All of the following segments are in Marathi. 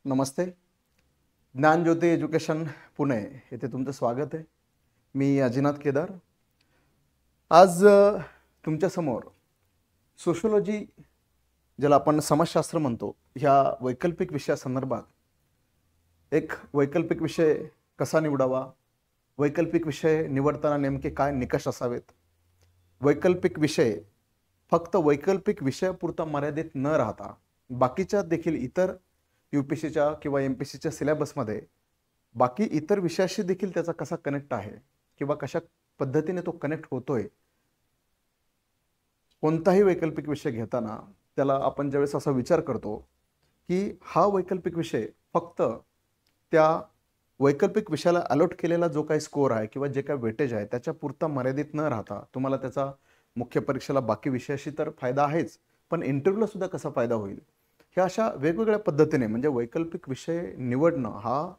नमस्ते. ज्ञानज्योती एज्युकेशन पुणे येथे तुमचं स्वागत आहे. मी अजिनाथ केदार. आज तुमच्यासमोर सोशिओलॉजी, ज्याला आपण समाजशास्त्र म्हणतो, ह्या वैकल्पिक विषयासंदर्भात एक वैकल्पिक विषय कसा निवडावा, वैकल्पिक विषय निवडताना नेमके काय निकष असावेत, वैकल्पिक विषय फक्त वैकल्पिक विषयापुरता मर्यादित न राहता बाकीच्या देखील इतर UPSCच्या किंवा MPSCच्या सिलेबसमध्ये बाकी इतर विषयाशी देखील त्याचा कसा कनेक्ट आहे किंवा कशा पद्धतीने तो कनेक्ट होतोय. कोणताही वैकल्पिक विषय घेताना त्याला आपण ज्यावेळेस असा विचार करतो की हा वैकल्पिक विषय फक्त त्या वैकल्पिक विषयाला अलॉट केलेला जो काही स्कोअर आहे किंवा जे काही वेटेज आहे त्याच्या पुरता मर्यादित न राहता तुम्हाला त्याचा मुख्य परीक्षेला बाकी विषयाशी तर फायदा आहेच, पण इंटरव्ह्यूला सुद्धा कसा फायदा होईल, ह्या अशा वेगवेगळ्या पद्धतीने म्हणजे वैकल्पिक विषय निवडणं हा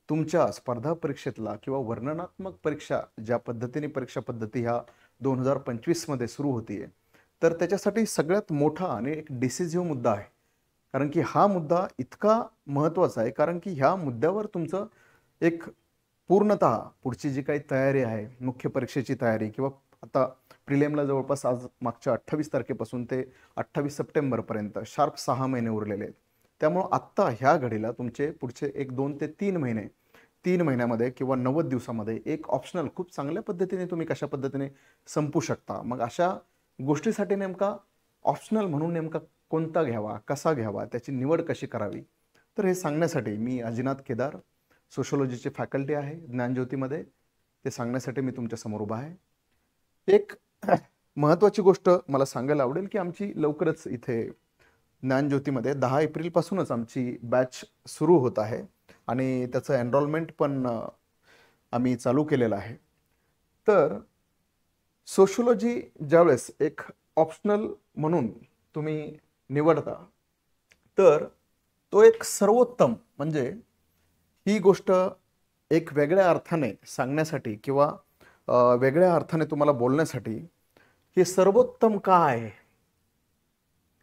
तुमच्या स्पर्धा परीक्षेतला किंवा वर्णनात्मक परीक्षा ज्या पद्धतीने परीक्षा पद्धती ह्या 2025 मध्ये सुरू होतीये, तर त्याच्यासाठी सगळ्यात मोठा आणि एक डिसिसिव्ह मुद्दा आहे. कारण की हा मुद्दा इतका महत्त्वाचा आहे कारण की ह्या मुद्द्यावर तुमचं एक पूर्णतः पुढची जी काही तयारी आहे, मुख्य परीक्षेची तयारी किंवा आता प्रिलिमला जवळपास आज मागच्या 28 तारखेपासून ते 28 सप्टेंबरपर्यंत शार्प 6 महिने उरलेले आहेत. त्यामुळं आत्ता ह्या घडीला तुमचे पुढचे 1, 2 ते 3 महिने, 3 महिन्यामध्ये किंवा 90 दिवसामध्ये एक ऑप्शनल खूप चांगल्या पद्धतीने तुम्ही कशा पद्धतीने संपू शकता. मग अशा गोष्टीसाठी नेमका ऑप्शनल म्हणून नेमका कोणता घ्यावा, कसा घ्यावा, त्याची निवड कशी करावी, तर हे सांगण्यासाठी मी अजिनाथ केदार, सोशिओलॉजीचे फॅकल्टी आहे ज्ञानज्योतीमध्ये, ते सांगण्यासाठी मी तुमच्यासमोर उभा आहे. एक महत्त्वाची गोष्ट मला सांगायला आवडेल की आमची लवकरच इथे ज्ञानज्योतीमध्ये 10 एप्रिलपासूनच आमची बॅच सुरू होत आहे आणि त्याचं एनरोलमेंट पण आम्ही चालू केलेलं आहे. तर सोशिओलॉजी ज्यावेळेस एक ऑप्शनल म्हणून तुम्ही निवडता तर तो एक सर्वोत्तम म्हणजे ही गोष्ट एक वेगळ्या अर्थाने सांगण्यासाठी किंवा वेगळ्या अर्थाने तुम्हाला बोलण्यासाठी हे सर्वोत्तम काय आहे,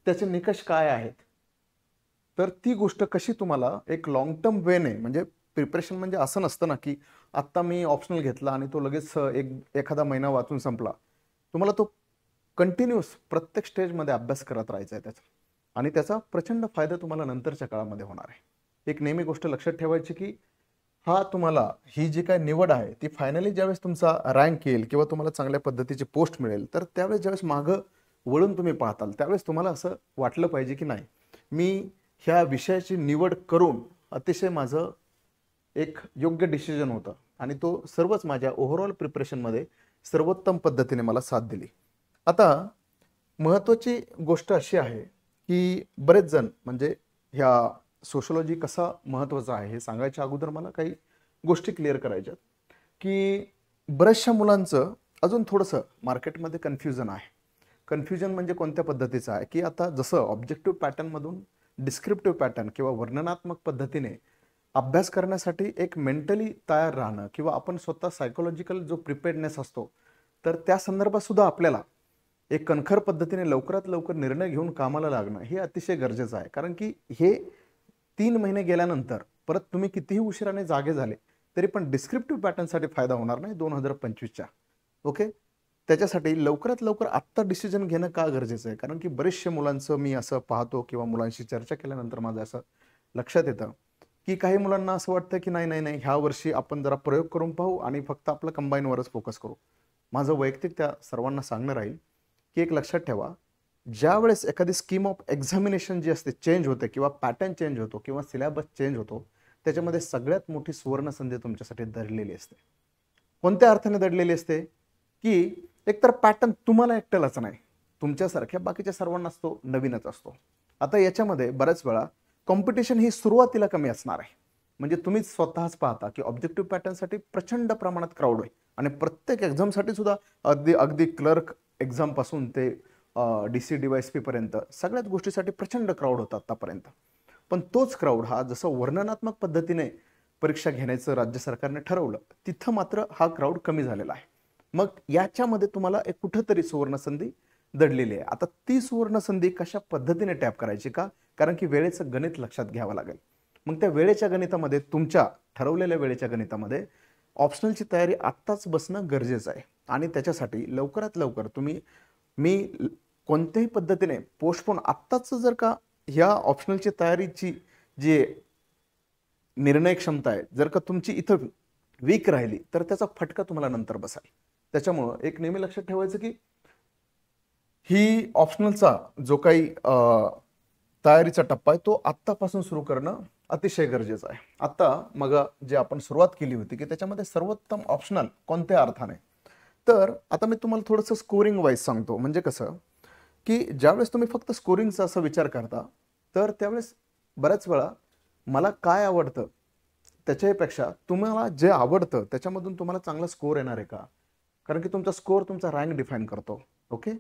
त्याचे निकष काय आहेत, तर ती गोष्ट कशी तुम्हाला एक लॉंग टर्म वेने म्हणजे प्रिपरेशन म्हणजे असं नसतं ना की आत्ता मी ऑप्शनल घेतला आणि तो लगेच एखादा महिना वाचून संपला. तुम्हाला तो कंटिन्यूस प्रत्येक स्टेजमध्ये अभ्यास करत राहायचा आहे त्याचा, आणि त्याचा प्रचंड फायदा तुम्हाला नंतरच्या काळामध्ये होणार आहे. एक नेहमी गोष्ट लक्षात ठेवायची की हा तुम्हाला ही जी काय निवड आहे ती फायनली ज्यावेळेस तुमचा रँक येईल किंवा तुम्हाला चांगल्या पद्धतीची पोस्ट मिळेल, तर त्यावेळेस ज्यावेळेस मागं वळून तुम्ही पाहताल त्यावेळेस तुम्हाला असं वाटलं पाहिजे की नाही, मी ह्या विषयाची निवड करून अतिशय माझं एक योग्य डिसिजन होतं आणि तो सर्वच माझ्या ओव्हरऑल प्रिपरेशनमध्ये सर्वोत्तम पद्धतीने मला साथ दिली. आता महत्त्वाची गोष्ट अशी आहे की बरेच जण म्हणजे ह्या सोशिओलॉजी कसा महत्त्वाचा आहे हे सांगायच्या अगोदर मला काही गोष्टी क्लिअर करायच्यात की बऱ्याचशा मुलांचं अजून थोडंसं मार्केटमध्ये कन्फ्युजन आहे. कन्फ्युजन म्हणजे कोणत्या पद्धतीचं आहे की आता जसं ऑब्जेक्टिव्ह पॅटर्नमधून डिस्क्रिप्टिव्ह पॅटर्न किंवा वर्णनात्मक पद्धतीने अभ्यास करण्यासाठी एक मेंटली तयार राहणं किंवा आपण स्वतः सायकोलॉजिकल जो प्रिपेअर्डनेस असतो, तर त्या संदर्भात सुद्धा आपल्याला एक कणखर पद्धतीने लवकरात लवकर निर्णय घेऊन कामाला लागणं हे अतिशय गरजेचं आहे. कारण की हे 3 महिने गेल्यानंतर परत तुम्ही कितीही उशिराने जागे झाले तरी पण डिस्क्रिप्टिव्ह पॅटर्नसाठी फायदा होणार नाही 2025च्या. ओके, त्याच्यासाठी लवकरात लवकर आत्ता डिसिजन घेणं का गरजेचं आहे, कारण की बरेचशे मुलांचं मी असं पाहतो किंवा मुलांशी चर्चा केल्यानंतर माझं असं लक्षात येतं की काही मुलांना असं वाटतं की नाही नाही नाही ह्या वर्षी आपण जरा प्रयोग करून पाहू आणि फक्त आपलं कंबाईनवरच फोकस करू. माझं वैयक्तिक त्या सर्वांना सांगणं राहील की एक लक्षात ठेवा, ज्या वेळेस एखादी स्कीम ऑफ एक्झामिनेशन जी असते चेंज होते किंवा पॅटर्न चेंज होतो किंवा सिलेबस चेंज होतो, त्याच्यामध्ये सगळ्यात मोठी सुवर्ण संधी तुमच्यासाठी दडलेली असते. कोणत्या अर्थाने दडलेली असते की एकतर पॅटर्न तुम्हाला एकट्यालाच नाही, तुमच्यासारख्या बाकीच्या सर्वांनाच तो नवीनच असतो. आता याच्यामध्ये बऱ्याच वेळा कॉम्पिटिशन ही सुरुवातीला कमी असणार आहे. म्हणजे तुम्हीच स्वतःच पाहता की ऑब्जेक्टिव्ह पॅटर्नसाठी प्रचंड प्रमाणात क्राऊड आहे आणि प्रत्येक एक्झामसाठी सुद्धा अगदी क्लर्क एक्झामपासून ते DC DYSP पर्यंत सगळ्याच गोष्टीसाठी प्रचंड क्राऊड होता आतापर्यंत. पण तोच क्राऊड हा जसं वर्णनात्मक पद्धतीने परीक्षा घेण्याचं राज्य सरकारने ठरवलं, तिथं मात्र हा क्राऊड कमी झालेला आहे. मग याच्यामध्ये तुम्हाला एक कुठंतरी सुवर्ण संधी दडलेली आहे. आता ती सुवर्ण संधी कशा पद्धतीने टॅप करायची का, कारण की वेळेचं गणित लक्षात घ्यावं लागेल. मग त्या वेळेच्या गणितामध्ये, तुमच्या ठरवलेल्या वेळेच्या गणितामध्ये ऑप्शनलची तयारी आत्ताच बसणं गरजेचं आहे. आणि त्याच्यासाठी लवकरात लवकर मी कोणत्याही पद्धतीने पोस्टपोन आत्ताच जर का ह्या ऑप्शनलची तयारीची जी निर्णय क्षमता आहे जर का तुमची इथं वीक राहिली तर त्याचा फटका तुम्हाला नंतर बसाल. त्याच्यामुळं एक नेहमी लक्षात ठेवायचं की ही ऑप्शनलचा जो काही तयारीचा टप्पा आहे तो आत्तापासून सुरू करणं अतिशय गरजेचं आहे. आता मग जे आपण सुरुवात केली होती की त्याच्यामध्ये सर्वोत्तम ऑप्शनल कोणत्या अर्थाने, तर आता मी तुम्हाला थोडंसं स्कोरिंग वाईज सांगतो. म्हणजे कसं की ज्यावेळेस तुम्ही फक्त स्कोरिंगचा असा विचार करता तर त्यावेळेस बऱ्याच वेळा मला काय आवडतं त्याच्यापेक्षा तुम्हाला जे आवडतं त्याच्यामधून तुम्हाला चांगला स्कोर येणार आहे का, कारण की तुमचा स्कोर तुमचा रँक डिफाईन करतो. ओके,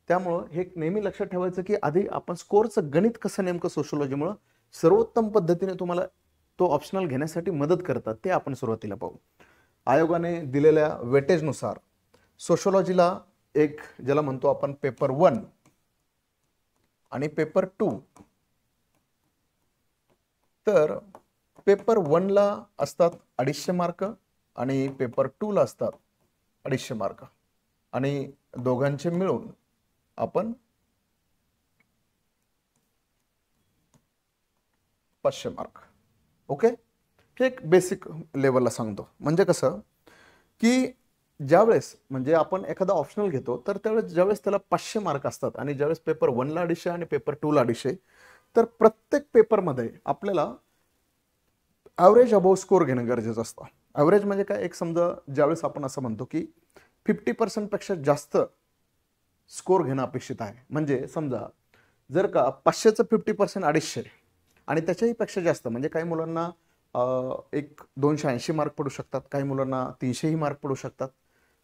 त्यामुळं हे नेहमी लक्षात ठेवायचं की आधी आपण स्कोरचं गणित कसं नेमकं सोशोलॉजीमुळं सर्वोत्तम पद्धतीने तुम्हाला तो ऑप्शनल घेण्यासाठी मदत करतात ते आपण सुरुवातीला पाहू. आयोगाने दिलेल्या वेटेजनुसार सोशोलॉजीला एक ज्याला म्हणतो आपण पेपर 1 आणि पेपर 2, तर पेपर 1 ला असतात 250 मार्क आणि पेपर 2 ला असतात 250 मार्क आणि दोघांचे मिळून आपण 500 मार्क. ओके, हे एक बेसिक लेवलला सांगतो. म्हणजे कसं की ज्यावेळेस म्हणजे आपण एखादा ऑप्शनल घेतो तर त्यावेळेस ज्यावेळेस त्याला 500 मार्क असतात आणि ज्यावेळेस पेपर 1 ला 250 आणि पेपर 2 ला 250, तर प्रत्येक पेपरमध्ये आपल्याला ॲव्हरेज अबोव स्कोर घेणं गरजेचं असतं. ॲव्हरेज म्हणजे काय, एक समजा ज्यावेळेस आपण असं म्हणतो की 50% पेक्षा जास्त स्कोर घेणं अपेक्षित आहे. म्हणजे समजा जर का 500चं 50% 250 आणि त्याच्याही पेक्षा जास्त, म्हणजे काही मुलांना एक 280 मार्क पडू शकतात, काही मुलांना 300 मार्क पडू शकतात.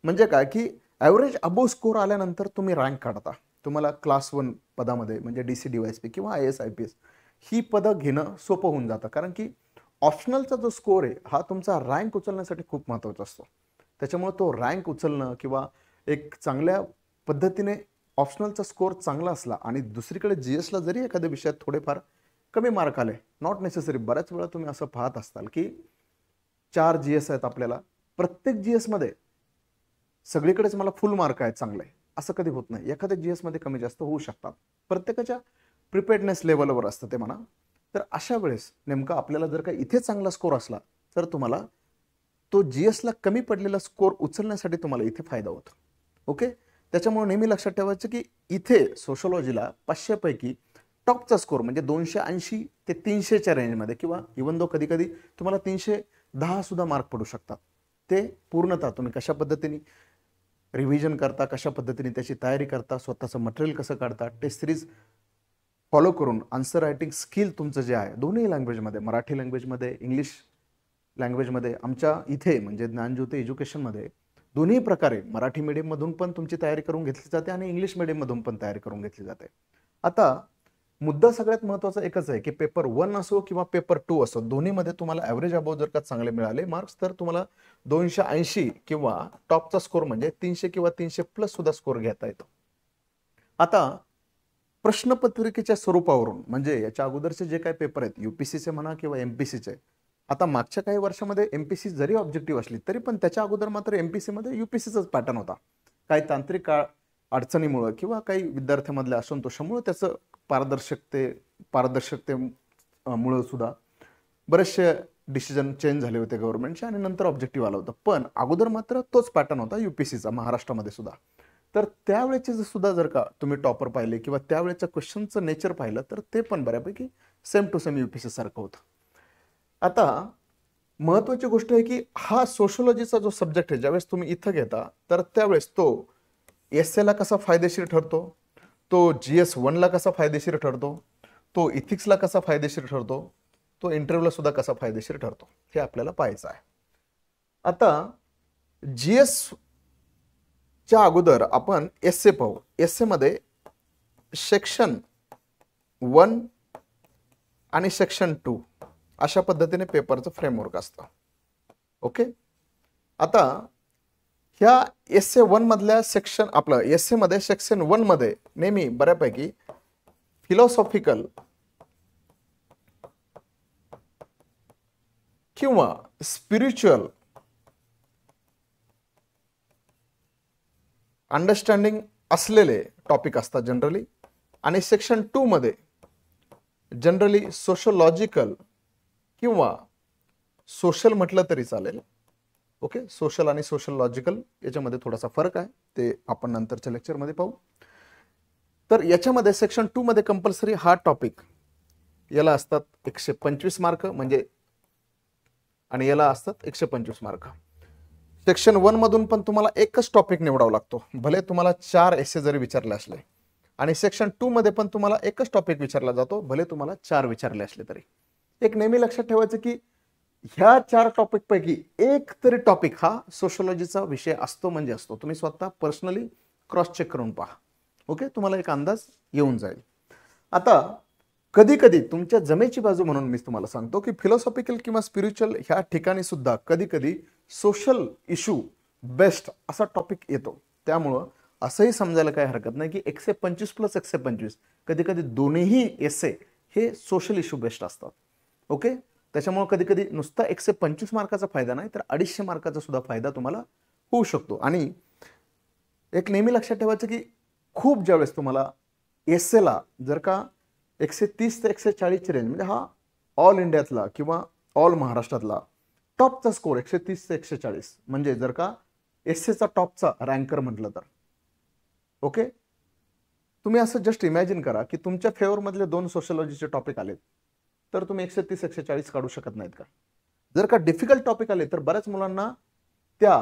म्हणजे काय की ॲव्हरेज अबोव स्कोर आल्यानंतर तुम्ही रँक काढता. तुम्हाला क्लास 1 पदामध्ये म्हणजे DC DYSP किंवा IAS IPS ही पदं घेणं सोपं होऊन जातं, कारण की ऑप्शनलचा जो स्कोर आहे हा तुमचा रँक उचलण्यासाठी खूप महत्त्वाचा असतो. त्याच्यामुळे तो रँक उचलणं किंवा एक चांगल्या पद्धतीने ऑप्शनलचा स्कोर चांगला असला आणि दुसरीकडे GSला जरी एखाद्या विषयात थोडेफार कमी मार्क आले, नॉट नेसेसरी, बऱ्याच वेळा तुम्ही असं पाहत असताल की 4 GS आहेत आपल्याला, प्रत्येक GS मध्ये सगळीकडेच मला फुल मार्क आहेत चांगले असं कधी होत नाही. एखाद्या GS मध्ये कमी जास्त होऊ शकतात, प्रत्येकाच्या प्रिपेअर्डनेस लेवलवर असतं ते म्हणा. तर अशा वेळेस नेमका आपल्याला जर का इथे चांगला स्कोर असला तर तुम्हाला तो GSला कमी पडलेला स्कोर उचलण्यासाठी तुम्हाला इथे फायदा होतो. ओके, त्याच्यामुळे नेहमी लक्षात ठेवायचं की इथे सोशोलॉजीला 500 पैकी टॉपचा स्कोर म्हणजे 280 ते 300च्या रेंजमध्ये किंवा इवन दो कधी कधी तुम्हाला 310 सुद्धा मार्क पडू शकतात. ते पूर्णतः तुम्ही कशा पद्धतीने रिव्हिजन करता, कशा पद्धतीने त्याची तयारी करता, स्वतःचं मटेरियल कसं काढता, टेस्ट सिरीज फॉलो करून आन्सर रायटिंग स्किल तुमचं जे आहे दोन्ही लँग्वेजमध्ये, मराठी लँग्वेजमध्ये, इंग्लिश लँग्वेजमध्ये, आमच्या इथे म्हणजे ज्ञानज्योती एज्युकेशनमध्ये दोन्ही प्रकारे मराठी मीडियममधून पण तुमची तयारी करून घेतली जाते आणि इंग्लिश मीडियममधून पण तयारी करून घेतली जाते. आता मुद्दा सगळ्यात महत्त्वाचा एकच आहे की पेपर 1 असो किंवा पेपर 2 असो, दोन्हीमध्ये तुम्हाला ॲव्हरेज अबोव जर का चांगले मिळाले मार्क्स तर तुम्हाला 280 किंवा टॉपचा स्कोर म्हणजे 300 किंवा 300+ सुद्धा स्कोर घेता येतो. आता प्रश्नपत्रिकेच्या स्वरूपावरून म्हणजे याच्या अगोदरचे जे काही पेपर आहेत UPSCचे म्हणा किंवा MPSCचे, आता मागच्या काही वर्षामध्ये MPSC जरी ऑब्जेक्टिव्ह असली तरी पण त्याच्या अगोदर मात्र MPSCमध्ये UPSCचाच पॅटर्न होता. काही तांत्रिक अडचणीमुळे किंवा काही विद्यार्थ्यांमधल्या असंतोषामुळे त्याचं पारदर्शकतेमुळे सुद्धा बरेचसे डिसिजन चेंज झाले होते गव्हर्नमेंटचे आणि नंतर ऑब्जेक्टिव्ह आलं होतं. पण अगोदर मात्र तोच पॅटर्न होता UPSCचा महाराष्ट्रामध्ये सुद्धा. तर त्यावेळेचे सुद्धा जर का तुम्ही टॉपर पाहिले किंवा त्यावेळेच्या क्वेश्चनचं नेचर पाहिलं तर ते पण बऱ्यापैकी सेम टू सेम UPSC सारखं होतं. आता महत्त्वाची गोष्ट आहे की हा सोशोलॉजीचा जो सब्जेक्ट आहे ज्यावेळेस तुम्ही इथं घेता तर त्यावेळेस तो एसएला कसा फायदेशीर ठरतो, तो GS1 ला कसा फायदेशीर ठरतो, तो इथिक्सला कसा फायदेशीर ठरतो, तो इंटरव्ह्यूला सुद्धा कसा फायदेशीर ठरतो हे आपल्याला पाहायचं आहे. आता GSच्या अगोदर आपण एसए पाहू. एसएमध्ये सेक्शन 1 आणि सेक्शन 2 अशा पद्धतीने पेपरचं फ्रेमवर्क असतं. ओके, आता ह्या एसए 1 मधल्या सेक्शन आपलं एसए मध्ये सेक्शन 1 मध्ये नेहमी बऱ्यापैकी फिलॉसॉफिकल किंवा स्पिरिच्युअल अंडरस्टँडिंग असलेले टॉपिक असतात जनरली. आणि सेक्शन 2 मध्ये जनरली सोशोलॉजिकल किंवा सोशल म्हटलं तरी चालेल. ओके, सोशल आणि सोशोलॉजिकल याच्यामध्ये थोडासा फरक आहे, ते आपण नंतरच्या लेक्चरमध्ये पाहू. तर याच्यामध्ये सेक्शन 2 मध्ये कंपल्सरी हा टॉपिक याला असतात 125 मार्क म्हणजे, आणि याला असतात 125 मार्क. सेक्शन 1 मधून पण तुम्हाला एकच टॉपिक निवडावा लागतो, भले तुम्हाला 4 एसे जरी विचारले असले. आणि सेक्शन 2 मध्ये पण तुम्हाला एकच टॉपिक विचारला जातो, भले तुम्हाला 4 विचारले असले तरी. एक नेहमी लक्षात ठेवायचं की ह्या 4 टॉपिक पैकी एक तरी टॉपिक हा सोशोलॉजीचा विषय असतो म्हणजे असतो. तुम्ही स्वतः पर्सनली क्रॉस चेक करून पहा. ओके, तुम्हाला एक अंदाज येऊन जाईल. आता कधी कधी तुमच्या जमेची बाजू म्हणून मी तुम्हाला सांगतो की फिलॉसॉफिकल किंवा स्पिरिच्युअल ह्या ठिकाणी सुद्धा कधी कधी सोशल इश्यू बेस्ट असा टॉपिक येतो. त्यामुळं असंही समजायला काही हरकत नाही की 125 प्लस 125 कधी कधी दोन्हीही एसे हे सोशल इश्यू बेस्ट असतात. ओके, त्याच्यामुळे कधी कधी नुसता 125 मार्काचा फायदा नाही तर 250 मार्काचा सुद्धा फायदा तुम्हाला होऊ शकतो. आणि एक नेहमी लक्षात ठेवायचं की खूप ज्यावेळेस तुम्हाला एसेला जर का 130 ते 140 ची रेंज म्हणजे हा ऑल इंडियातला किंवा ऑल महाराष्ट्रातला टॉपचा स्कोर 130 ते 140 म्हणजे जर का एसएचा टॉपचा रँकर म्हटलं तर. ओके, तुम्ही असं जस्ट इमॅजिन करा की तुमच्या फेवर मधले 2 सोशोलॉजीचे टॉपिक आलेत तर तुम्ही 130 140 काढू शकत नाहीत का? जर का डिफिकल्ट टॉपिक आले तर बऱ्याच मुलांना त्या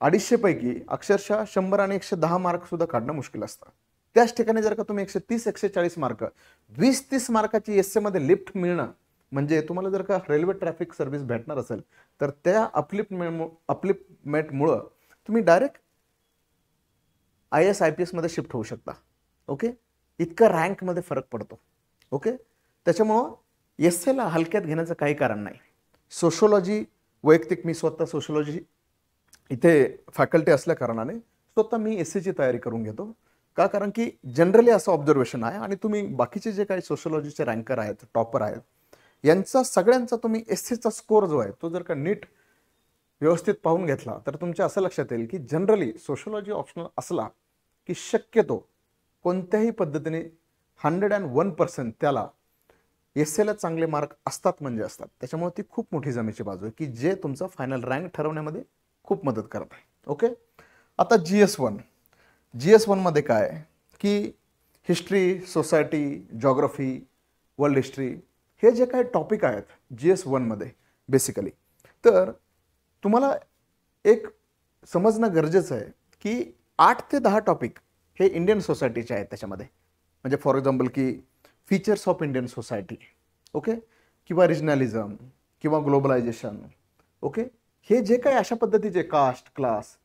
250 पैकी अक्षरशः 100 आणि 110 मार्क सुद्धा काढणं मुश्किल असतं. त्याच ठिकाणी जर का तुम्ही 130 140 मार्क 20-30 मार्काची एसए मध्ये लिफ्ट मिळणं म्हणजे तुम्हाला जर का रेल्वे ट्रॅफिक सर्व्हिस भेटणार असेल तर त्या अपलिफ्टमेंटमुळं तुम्ही डायरेक्ट IAS IPS मध्ये शिफ्ट होऊ शकता. ओके, इतका रँक मध्ये फरक पडतो. ओके, त्याच्यामुळं एसएला हलक्यात घेण्याचं काही कारण नाही. सोशोलॉजी वैयक्तिक मी स्वतः सोशोलॉजी इथे फॅकल्टी असल्या कारणाने स्वतः मी एसएची तयारी करून घेतो. का? कारण की जनरली असं ऑब्झर्वेशन आहे आणि तुम्ही बाकीचे जे काही सोशोलॉजीचे रँकर आहेत, टॉपर आहेत, यांचा सगळ्यांचा तुम्ही एसएचा स्कोर जो आहे तो जर का नीट व्यवस्थित पाहून घेतला तर तुमच्या असं लक्षात येईल की जनरली सोशोलॉजी ऑप्शनल असला की शक्यतो कोणत्याही पद्धतीने 101% त्याला एसएला चांगले मार्क असतात म्हणजे असतात. त्याच्यामुळे ती खूप मोठी जमेची बाजू आहे की जे तुमचा फायनल रँक ठरवण्यामध्ये खूप मदत करत आहे. ओके, आता GS1 मध्ये काय की history, society, geography, world history हे जे काही टॉपिक आहेत GS1 मध्ये बेसिकली, तर तुम्हाला एक समजणं गरजेचं आहे की 8 ते 10 टॉपिक हे इंडियन सोसायटीचे आहेत त्याच्यामध्ये. म्हणजे फॉर एक्झाम्पल की features of Indian society, okay, किंवा रिजनलिझम किंवा ग्लोबलायझेशन. ओके, हे जे काही अशा पद्धतीचे कास्ट, क्लास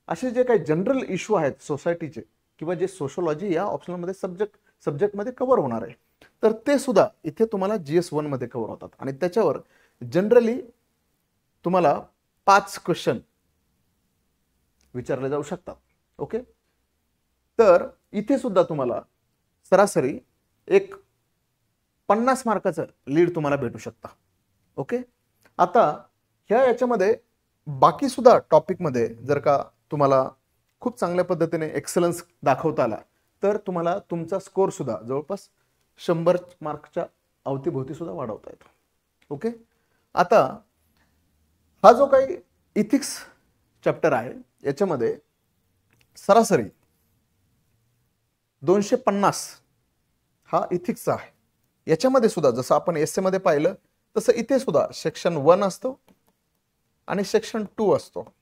असे जे काही जनरल इश्यू आहेत सोसायटीचे किंवा जे सोशोलॉजी या ऑप्शनलमध्ये सब्जेक्टमध्ये कव्हर होणार आहे तर ते सुद्धा इथे तुम्हाला GS1 मध्ये कव्हर होतात. आणि त्याच्यावर जनरली तुम्हाला 5 क्वेश्चन विचारले जाऊ शकतात. ओके, तर इथे सुद्धा तुम्हाला सरासरी एक 50 मार्काचं लीड तुम्हाला भेटू शकता. ओके, आता याच्यामध्ये बाकी सुद्धा टॉपिकमध्ये जर का तुम्हाला खूप चांगल्या पद्धतीने एक्सलन्स दाखवता आला तर तुम्हाला तुमचा स्कोर सुद्धा जवळपास 100 मार्कच्या अवतीभोवती सुद्धा वाढवता येतो. ओके, आता हा जो काही इथिक्स चॅप्टर आहे याच्यामध्ये सरासरी 250 हा इथिक्सचा आहे. याच्यामध्ये सुद्धा जसं आपण एसए मध्ये पाहिलं तसं इथे सुद्धा सेक्शन 1 असतो आणि सेक्शन 2 असतो.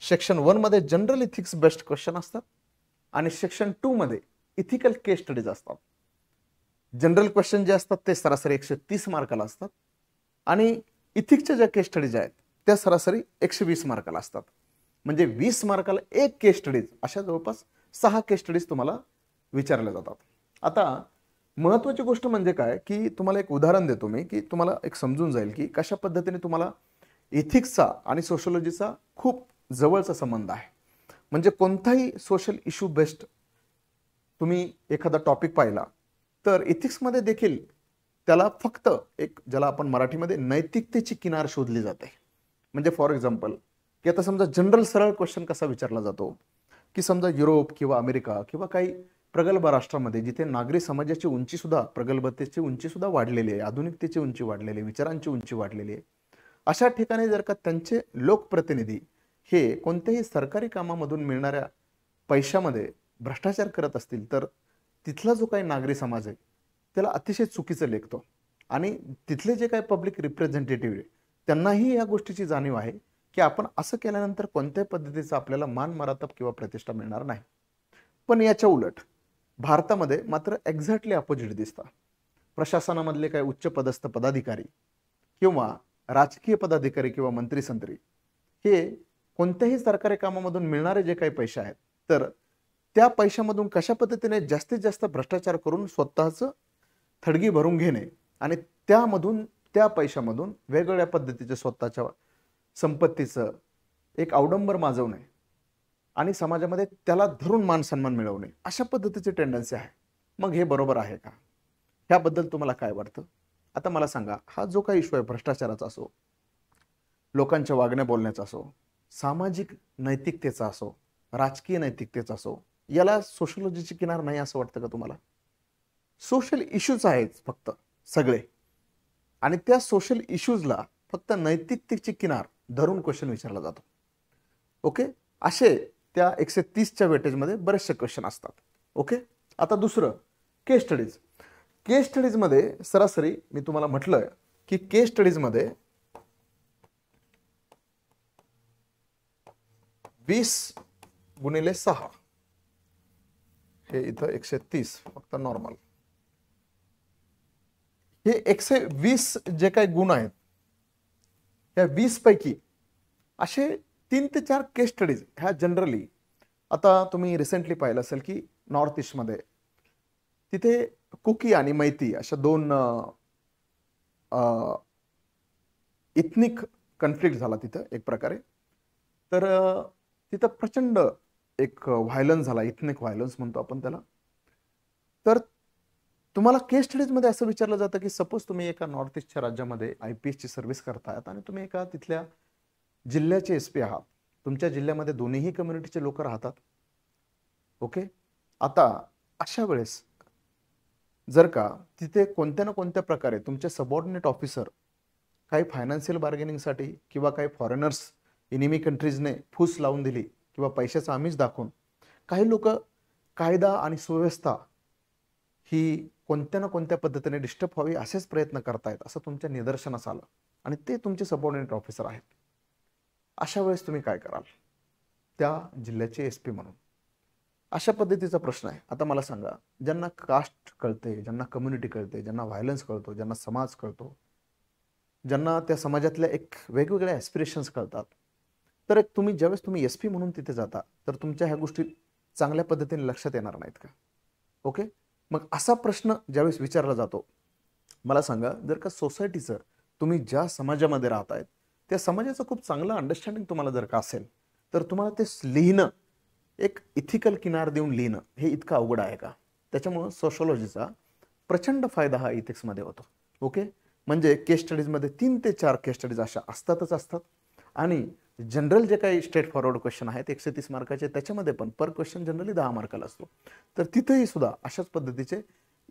सेक्शन 1 मध्ये जनरल इथिक्स बेस्ट क्वेश्चन असतात आणि सेक्शन 2 मध्ये इथिकल केस स्टडीज असतात. जनरल क्वेश्चन जे असतात ते सरासरी 130 मार्काला असतात आणि इथिक्सच्या ज्या केस स्टडीज आहेत त्या सरासरी 120 मार्काला असतात. म्हणजे 20 मार्काला एक केस स्टडीज, अशा जवळपास 6 केस स्टडीज तुम्हाला विचारल्या जातात. आता महत्त्वाची गोष्ट म्हणजे काय की तुम्हाला एक उदाहरण देतो मी की तुम्हाला एक समजून जाईल की कशा पद्धतीने तुम्हाला इथिक्सचा आणि सोशोलॉजीचा खूप जवळचा संबंध आहे. म्हणजे कोणताही सोशल इश्यू बेस्ड तुम्ही एखादा टॉपिक पाहिला तर इथिक्समध्ये देखील त्याला फक्त एक ज्याला आपण मराठीमध्ये नैतिकतेची किनार शोधली जाते. म्हणजे फॉर एक्झाम्पल की आता समजा जनरल सरळ क्वेश्चन कसा विचारला जातो की समजा युरोप किंवा अमेरिका किंवा काही प्रगल्भ राष्ट्रामध्ये जिथे नागरी समाजाची उंची सुद्धा प्रगल्भतेची उंची सुद्धा वाढलेली आहे, आधुनिकतेची उंची वाढलेली आहे, विचारांची उंची वाढलेली आहे, अशा ठिकाणी जर का त्यांचे लोकप्रतिनिधी हे कोणत्याही सरकारी कामामधून मिळणाऱ्या पैशामध्ये भ्रष्टाचार करत असतील तर तिथला जो काही नागरी समाज आहे त्याला अतिशय चुकीचं लेखतो. आणि तिथले जे काही पब्लिक रिप्रेझेंटेटिव्ह आहे त्यांनाही या गोष्टीची जाणीव आहे की आपण असं केल्यानंतर कोणत्याही पद्धतीचा आपल्याला मान मरातब किंवा प्रतिष्ठा मिळणार नाही. पण याच्या उलट भारतामध्ये मात्र एक्झॅक्टली अपोजिट दिसतं. प्रशासनामधले काही उच्च पदस्थ पदाधिकारी किंवा राजकीय पदाधिकारी किंवा मंत्री संत्री हे कोणत्याही सरकारी कामामधून मिळणारे जे काही पैसे आहेत तर त्या पैशामधून कशा पद्धतीने जास्तीत जास्त भ्रष्टाचार करून स्वतःचं थडगी भरून घेणे आणि त्यामधून त्या पैशामधून वेगवेगळ्या पद्धतीचे स्वतःच्या संपत्तीचं एक अवडंबर माजवणे आणि समाजामध्ये त्याला धरून मान सन्मान मिळवणे अशा पद्धतीची टेंडन्सी आहे. मग हे बरोबर आहे का? ह्याबद्दल तुम्हाला काय वाटतं? आता मला सांगा, हा जो काही इश्यू आहे भ्रष्टाचाराचा असो, लोकांच्या वागण्या बोलण्याचा असो, सामाजिक नैतिकतेचा असो, राजकीय नैतिकतेचा असो, याला सोशलॉजीची किनार नाही असं वाटतं का तुम्हाला? सोशल इश्यूज आहेत फक्त सगळे आणि त्या सोशल इश्यूजला फक्त नैतिकतेची किनार धरून क्वेश्चन विचारला जातो. ओके, असे त्या 130च्या वेटेजमध्ये बरेचसे क्वेश्चन असतात. ओके, आता दुसरं केस स्टडीज. केस स्टडीजमध्ये सरासरी मी तुम्हाला म्हटलं की केस स्टडीजमध्ये 20x6 हे इथं 130 फक्त नॉर्मल. हे 120 जे काही गुण आहेत त्या 20 पैकी असे 3 ते 4 केस स्टडीज ह्या जनरली, आता तुम्ही रिसेंटली पाहिलं असेल की नॉर्थ ईस्टमध्ये तिथे कुकी आणि मैती अशा दोन इथनिक कन्फ्लिक्ट झाला तिथं एक प्रकारे. तर तिथं प्रचंड एक व्हायलन्स झाला, इथनिक व्हायलन्स म्हणतो आपण त्याला. तर तुम्हाला केस स्टडीजमध्ये असं विचारलं जातं की सपोज तुम्ही एका नॉर्थ ईस्टच्या राज्यामध्ये IPSची सर्व्हिस करतायत आणि तुम्ही एका तिथल्या जिल्ह्याचे SP आहात. तुमच्या जिल्ह्यामध्ये दोन्हीही कम्युनिटीचे लोक राहतात. ओके, आता अशा वेळेस जर का तिथे कोणत्या ना कोणत्या प्रकारे तुमचे सबऑर्डिनेट ऑफिसर काही फायनान्शियल बार्गेनिंगसाठी किंवा काही फॉरेनर्स इनिमी कंट्रीजने फूस लावून दिली किंवा पैशाचा आमिष दाखवून काही लोक कायदा आणि सुव्यवस्था ही कोणत्या ना कोणत्या पद्धतीने डिस्टर्ब व्हावी असेच प्रयत्न करतायत असं तुमच्या निदर्शनास आलं आणि ते तुमचे सबऑर्डिनेट ऑफिसर आहेत, अशा वेळेस तुम्ही काय कराल त्या जिल्ह्याचे SP म्हणून? अशा पद्धतीचा प्रश्न आहे. आता मला सांगा, ज्यांना कास्ट कळते, ज्यांना कम्युनिटी कळते, ज्यांना व्हायलन्स कळतो, ज्यांना समाज कळतो, ज्यांना त्या समाजातल्या एक वेगवेगळ्या ॲस्पिरेशन्स कळतात, तर एक तुम्ही ज्यावेळेस तुम्ही SP म्हणून तिथे जाता तर तुमच्या ह्या गोष्टी चांगल्या पद्धतीने लक्षात येणार नाहीत का? ओके, मग असा प्रश्न ज्यावेळेस विचारला जातो, मला सांगा, जर का सोसायटीचं तुम्ही ज्या समाजामध्ये राहतायत त्या समाजाचं खूप चांगलं अंडरस्टँडिंग तुम्हाला जर का असेल तर तुम्हाला ते लिहिणं, एक इथिकल किनार देऊन लिहिणं हे इतकं अवघड आहे का? त्याच्यामुळं सोशॉलॉजीचा प्रचंड फायदा हा इथिक्समध्ये होतो. ओके, म्हणजे केस स्टडीजमध्ये 3 ते 4 केस स्टडीज अशा असतातच असतात आणि जनरल जे काही स्ट्रेट फॉरवर्ड क्वेश्चन आहेत 130 मार्काचे त्याच्यामध्ये पण पर क्वेश्चन जनरली 10 मार्काला असतो. तर तिथेही सुद्धा अशाच पद्धतीचे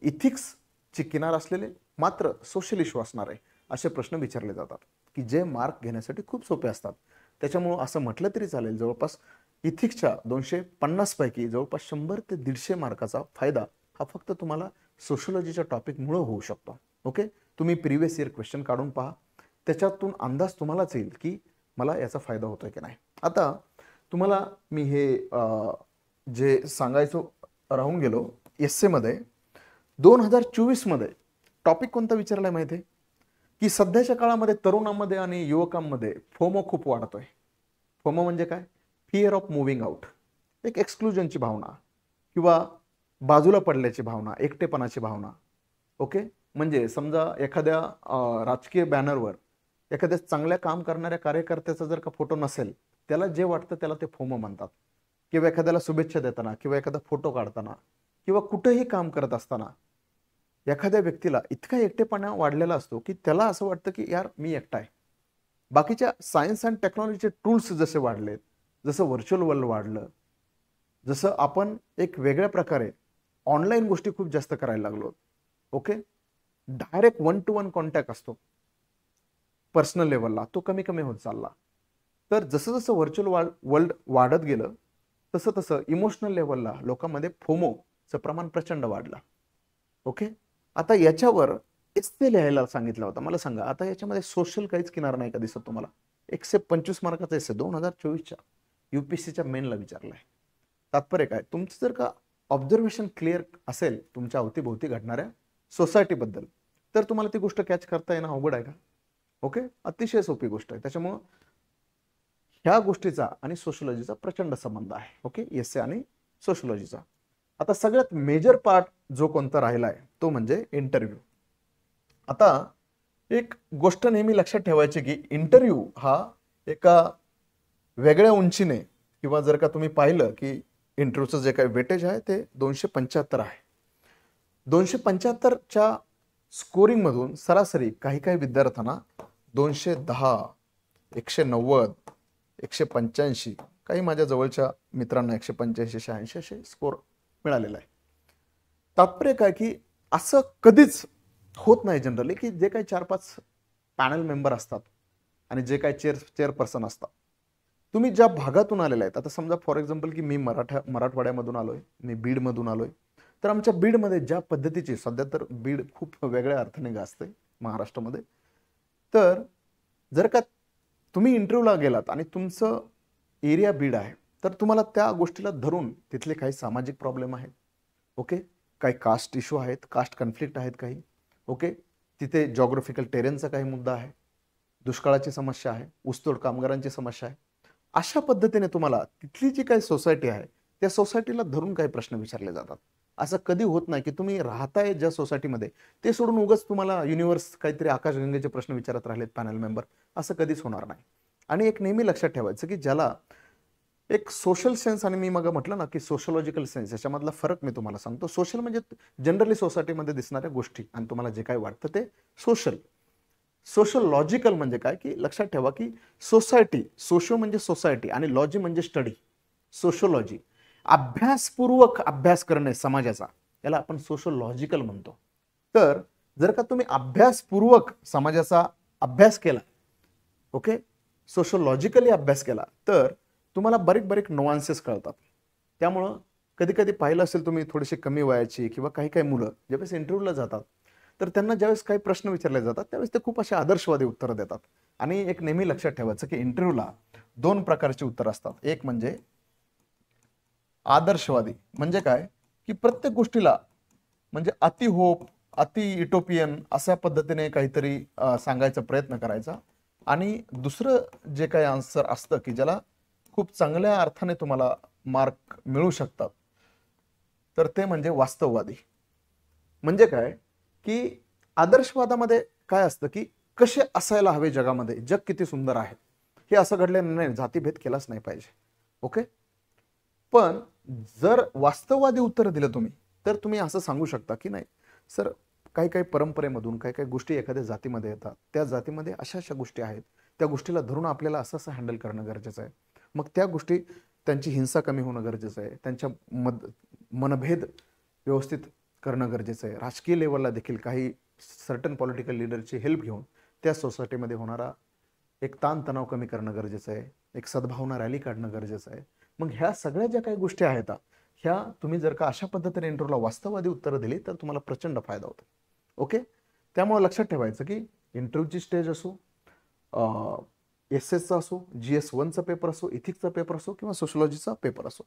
इथिक्सची किनार असलेले मात्र सोशल इश्यू असणारे असे प्रश्न विचारले जातात की जे मार्क घेण्यासाठी खूप सोपे असतात. त्याच्यामुळं असं म्हटलं तरी चालेल, जवळपास इथिक्सच्या 250 पैकी जवळपास 100 ते 150 मार्काचा फायदा हा फक्त तुम्हाला सोशलॉजीच्या टॉपिकमुळं होऊ शकतो. ओके, तुम्ही प्रिव्हियस इयर क्वेश्चन काढून पहा, त्याच्यातून अंदाज तुम्हालाच येईल की मला याचा फायदा होतोय की नाही. आता तुम्हाला मी हे जे सांगायचो राहून गेलो, एस्सेमध्ये 2024 मध्ये टॉपिक कोणता विचारलाय माहिती आहे की सध्याच्या काळामध्ये तरुणांमध्ये आणि युवकांमध्ये फोमो खूप वाढतोय. फोमो म्हणजे काय? फिअर ऑफ मुव्हिंग आउट, एक एक्सक्लुजनची भावना किंवा बाजूला पडल्याची भावना, एकटेपणाची भावना. ओके, म्हणजे समजा एखाद्या राजकीय बॅनरवर एखाद्या चांगल्या काम करणाऱ्या कार्यकर्त्याचा जर का फोटो नसेल, त्याला जे वाटतं त्याला ते फोमो म्हणतात. किंवा एखाद्याला शुभेच्छा देताना किंवा एखादा फोटो काढताना किंवा कुठेही काम करत असताना एखाद्या व्यक्तीला इतका एकटेपणा वाढलेला असतो की त्याला असं वाटतं की यार मी एकटा आहे. बाकीच्या सायन्स अँड टेक्नॉलॉजीचे टूल्स जसे वाढलेत, जसं व्हर्च्युअल वर्ल्ड वाढलं, जसं आपण एक वेगळ्या प्रकारे ऑनलाईन गोष्टी खूप जास्त करायला लागलो. Okay, direct one two one contact असतो पर्सनल लेवलला, तो कमी कमी होत चालला. तर जसं जसं व्हर्च्युअल वर्ल्ड वाढत गेलं तसं तसं इमोशनल लेवलला लोकांमध्ये फोमोचं प्रमाण प्रचंड वाढलं. ओके, आता याच्यावर एस्से लिहायला सांगितलं होतं. मला सांगा, आता याच्यामध्ये सोशल काहीच किनार नाही का दिसत तुम्हाला? 125 मार्काचा एस्से 2024च्या UPSCच्या मेनला विचारलाय. तात्पर्य काय? तुमचं जर का ऑब्झर्वेशन क्लिअर असेल तुमच्या अवतीभोवती घडणाऱ्या सोसायटीबद्दल, तर तुम्हाला ती गोष्ट कॅच करता येणं अवघड आहे का? ओके, अतिशय सोपी गोष्ट आहे. त्याच्यामुळं ह्या गोष्टीचा आणि सोशलॉजीचा प्रचंड संबंध आहे. ओके, एस्से आणि सोशलॉजीचा. आता सगळ्यात मेजर पार्ट जो कोणता राहिला आहे तो म्हणजे इंटरव्ह्यू. आता एक गोष्ट नेहमी लक्षात ठेवायची की इंटरव्ह्यू हा एका वेगळ्या उंचीने, किंवा जर का तुम्ही पाहिलं की इंटरव्ह्यूचं जे काही वेटेज आहे ते 275 आहे. 275च्या स्कोरिंगमधून सरासरी काही काही विद्यार्थ्यांना 210, 190, 185, काही माझ्या जवळच्या मित्रांना 185, 86 असे स्कोर मिळालेला आहे. तात्पर्य काय की असं कधीच होत नाही जनरली की जे काही 4-5 पॅनल मेंबर असतात आणि जे काही चेअरपर्सन असतात, तुम्ही ज्या भागातून आलेले आहेत, आता समजा फॉर एक्झाम्पल की मी मराठवाड्यामधून आलोय, मी बीडमधून आलोय, तर आमच्या बीडमध्ये ज्या पद्धतीची, सध्या तर बीड खूप वेगळ्या अर्थाने गाजते महाराष्ट्रामध्ये, तर जर का तुम्ही इंटरव्ह्यूला गेलात आणि तुमचं एरिया बीड आहे, तर तुम्हाला त्या गोष्टीला धरून तिथले काही सामाजिक प्रॉब्लेम आहेत. ओके, काही कास्ट इश्यू आहेत, कास्ट कन्फ्लिक्ट आहेत काही. ओके, तिथे जॉग्राफिकल टेरेनचा काही मुद्दा आहे, दुष्काळाची समस्या आहे, ऊसतोड कामगारांची समस्या आहे. अशा पद्धतीने तुम्हाला तिथली जी काही सोसायटी आहे त्या सोसायटीला धरून काही प्रश्न विचारले जातात. असं कधी होत नाही की तुम्ही राहताय ज्या सोसायटीमध्ये ते सोडून उगाच तुम्हाला युनिव्हर्स काहीतरी आकाशगंगेचे प्रश्न विचारत राहिलेत पॅनल मेंबर, असं कधीच होणार नाही. आणि एक नेहमी लक्षात ठेवायचं की ज्याला एक सोशल सेन्स, आणि मी मग म्हटलं ना की सोशलॉजिकल सेन्स, याच्यामधला फरक मी तुम्हाला सांगतो. सोशल म्हणजे जनरली सोसायटीमध्ये दिसणाऱ्या गोष्टी आणि तुम्हाला जे काही वाटतं ते सोशल. सोशल लॉजिकल म्हणजे काय की लक्षात ठेवा की सोसायटी, सोशो म्हणजे सोसायटी आणि लॉजी म्हणजे स्टडी. सोशोलॉजी अभ्यासपूर्वक अभ्यास करणे समाजाचा, याला आपण सोशोलॉजिकल म्हणतो. तर जर का तुम्ही अभ्यासपूर्वक समाजाचा अभ्यास केला, ओके, सोशोलॉजिकली अभ्यास केला, तर तुम्हाला बारीक नुआन्सेस कळतात. त्यामुळं कधी कधी पाहिलं असेल तुम्ही, थोडीशी कमी वयाची किंवा काही काही मुलं ज्यावेळेस इंटरव्ह्यूला जातात तर त्यांना ज्यावेळेस काही प्रश्न विचारले जातात त्यावेळेस ते खूप असे आदर्शवादी उत्तरं देतात. आणि एक नेहमी लक्षात ठेवायचं की इंटरव्ह्यूला 2 प्रकारची उत्तरं असतात. एक म्हणजे आदर्शवादी, म्हणजे काय की प्रत्येक गोष्टीला म्हणजे अति होप, अति युटोपियन अशा पद्धतीने काहीतरी सांगायचा प्रयत्न करायचा. आणि दुसरं जे काही आन्सर असतं की ज्याला खूप चांगल्या अर्थाने तुम्हाला मार्क मिळू शकतात, तर ते म्हणजे वास्तववादी. म्हणजे काय की आदर्शवादामध्ये काय असतं की कसे असायला हवे जगामध्ये, जग किती सुंदर आहे, हे असं घडलेलं नाही, जातीभेद केलाच नाही पाहिजे. ओके, पण जर वास्तववादी उत्तर दिलं तुम्ही, तर तुम्ही असं सांगू शकता की नाही सर, काही काही परंपरेमधून काही काही गोष्टी एखाद्या जातीमध्ये येतात, त्या जातीमध्ये अशा अशा गोष्टी आहेत, त्या गोष्टीला धरून आपल्याला असं असं हँडल करणं गरजेचं आहे. मग त्या गोष्टी, त्यांची हिंसा कमी होणं गरजेचं आहे, त्यांच्या मनभेद व्यवस्थित करणं गरजेचं आहे. राजकीय लेवलला देखील काही सर्टन पॉलिटिकल लीडरची हेल्प घेऊन त्या सोसायटीमध्ये होणारा एक ताणतणाव कमी करणं गरजेचं आहे, एक सद्भावना रॅली काढणं गरजेचं आहे. मग ह्या सगळ्या ज्या काही गोष्टी आहेत ह्या तुम्ही जर का अशा पद्धतीने इंटरव्ह्यूला वास्तववादी उत्तरं दिली तर तुम्हाला प्रचंड फायदा होतो. ओके, त्यामुळे लक्षात ठेवायचं की इंटरव्ह्यूची स्टेज असो, एस-एसचा असो, GS1चा पेपर असो, इथिक्सचा पेपर असो किंवा सोशलॉजीचा पेपर असो,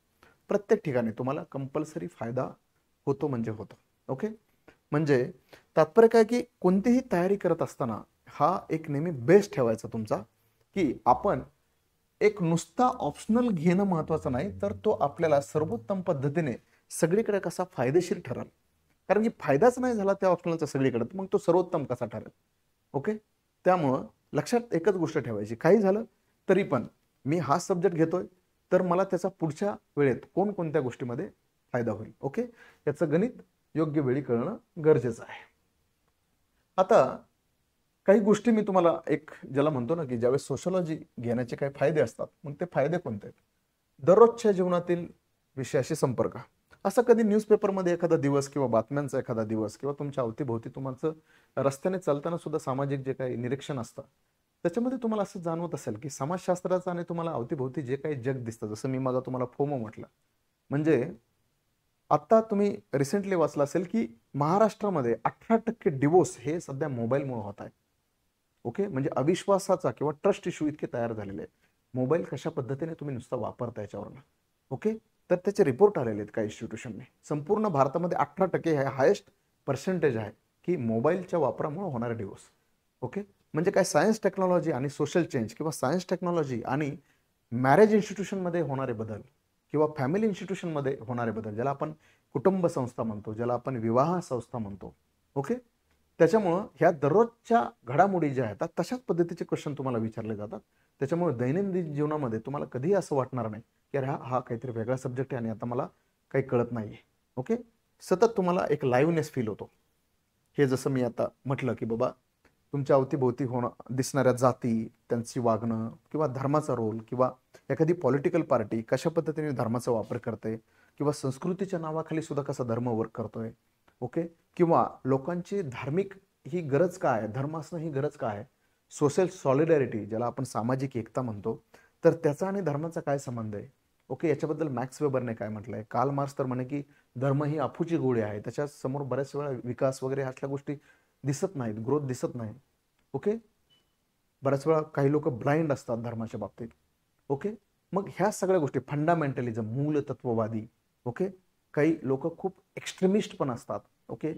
प्रत्येक ठिकाणी तुम्हाला कंपल्सरी फायदा होतो म्हणजे होतो. ओके, म्हणजे तात्पर्य काय की कोणतीही तयारी करत असताना हा एक नेहमी बेस ठेवायचा तुमचा की आपण एक नुसता ऑप्शनल घेणं महत्वाचं नाही, तर तो आपल्याला सर्वोत्तम पद्धतीने सगळीकडे कसा फायदेशीर ठरेल. कारण की फायदाच नाही झाला त्या ऑप्शनलचा सगळीकडे, मग तो सर्वोत्तम कसा ठरेल. ओके, त्यामुळं लक्षात एकच गोष्ट ठेवायची, काही झालं तरी पण मी हा सब्जेक्ट घेतोय तर मला त्याचा पुढच्या वेळेत कोणकोणत्या गोष्टीमध्ये फायदा होईल. ओके, याचं गणित योग्य वेळी कळणं गरजेचं आहे. आता काही गोष्टी मी तुम्हाला एक ज्याला म्हणतो ना की ज्यावेळेस सोशलॉजी घेण्याचे काही फायदे असतात, मग ते फायदे कोणते आहेत? दररोजच्या जीवनातील विषयाशी संपर्क. असं कधी न्यूजपेपरमध्ये एखादा दिवस किंवा बातम्यांचा एखादा दिवस किंवा तुमच्या अवतीभोवती तुमचं रस्त्याने चालताना सुद्धा सामाजिक जे काही निरीक्षण असतं त्याच्यामध्ये तुम्हाला असं जाणवत असेल की समाजशास्त्राचं आणि तुम्हाला अवतीभोवती जे काही जग दिसतं, जसं मी माझा तुम्हाला फोमो म्हटलं, म्हणजे आता तुम्ही रिसेंटली वाचलं असेल की महाराष्ट्रामध्ये 18% डिवोर्स हे सध्या मोबाईलमुळे होत आहे. ओके, म्हणजे अविश्वासाचा किंवा ट्रस्ट इश्यू इतके तयार झालेले आहेत. मोबाईल कशा पद्धतीने तुम्ही नुसता वापरता याच्यावरनं. ओके, तर त्याचे रिपोर्ट आलेले आहेत काही इन्स्टिट्यूशनने. संपूर्ण भारतामध्ये 18% हे हायेस्ट पर्सेंटेज आहे की मोबाईलच्या वापरामुळे होणारे डिवोर्स. ओके, म्हणजे काय सायन्स टेक्नॉलॉजी आणि सोशल चेंज किंवा सायन्स टेक्नॉलॉजी आणि मॅरेज इन्स्टिट्यूशनमध्ये होणारे बदल किंवा फॅमिली इन्स्टिट्यूशनमध्ये होणारे बदल, ज्याला आपण कुटुंब संस्था म्हणतो, ज्याला आपण विवाह संस्था म्हणतो. ओके, त्याच्यामुळं ह्या दररोजच्या घडामोडी ज्या आहेत तशाच पद्धतीचे क्वेश्चन तुम्हाला विचारले जातात. त्याच्यामुळे दैनंदिन जीवनामध्ये तुम्हाला कधीही असं वाटणार नाही की अरे हा काहीतरी वेगळा सब्जेक्ट आहे आणि आता मला काही कळत नाहीये. ओके, सतत तुम्हाला एक लाईव्हनेस फील होतो. हे जसं मी आता म्हटलं की बाबा तुमच्या अवतीभोवती दिसणाऱ्या जाती, त्यांची वागणं किंवा धर्माचा रोल किंवा एखादी पॉलिटिकल पार्टी कशा पद्धतीने धर्माचा वापर करते किंवा संस्कृतीच्या नावाखाली सुद्धा कसा धर्म वर्क करतोय. ओके, किंवा लोकांची धार्मिक ही गरज काय आहे, धर्म असणं ही गरज काय आहे, सोशल सॉलिडॅरिटी ज्याला आपण सामाजिक एकता म्हणतो, तर त्याचा आणि धर्माचा काय संबंध आहे. ओके, याच्याबद्दल मॅक्स वेबरने काय म्हटलंय, कार्ल मार्क्स तर म्हणे की धर्म ही अफूची गोळी आहे, त्याच्या समोर बऱ्याच वेळा विकास वगैरे असल्या गोष्टी दिसत नाहीत, ग्रोथ दिसत नाही. ओके, बऱ्याच वेळा काही लोक ब्लाइंड असतात धर्माच्या बाबतीत. ओके, मग ह्या सगळ्या गोष्टी फंडामेंटलिझम, मूलतत्ववादी. ओके, काही लोक खूप एक्स्ट्रीमिस्ट पण असतात. ओके,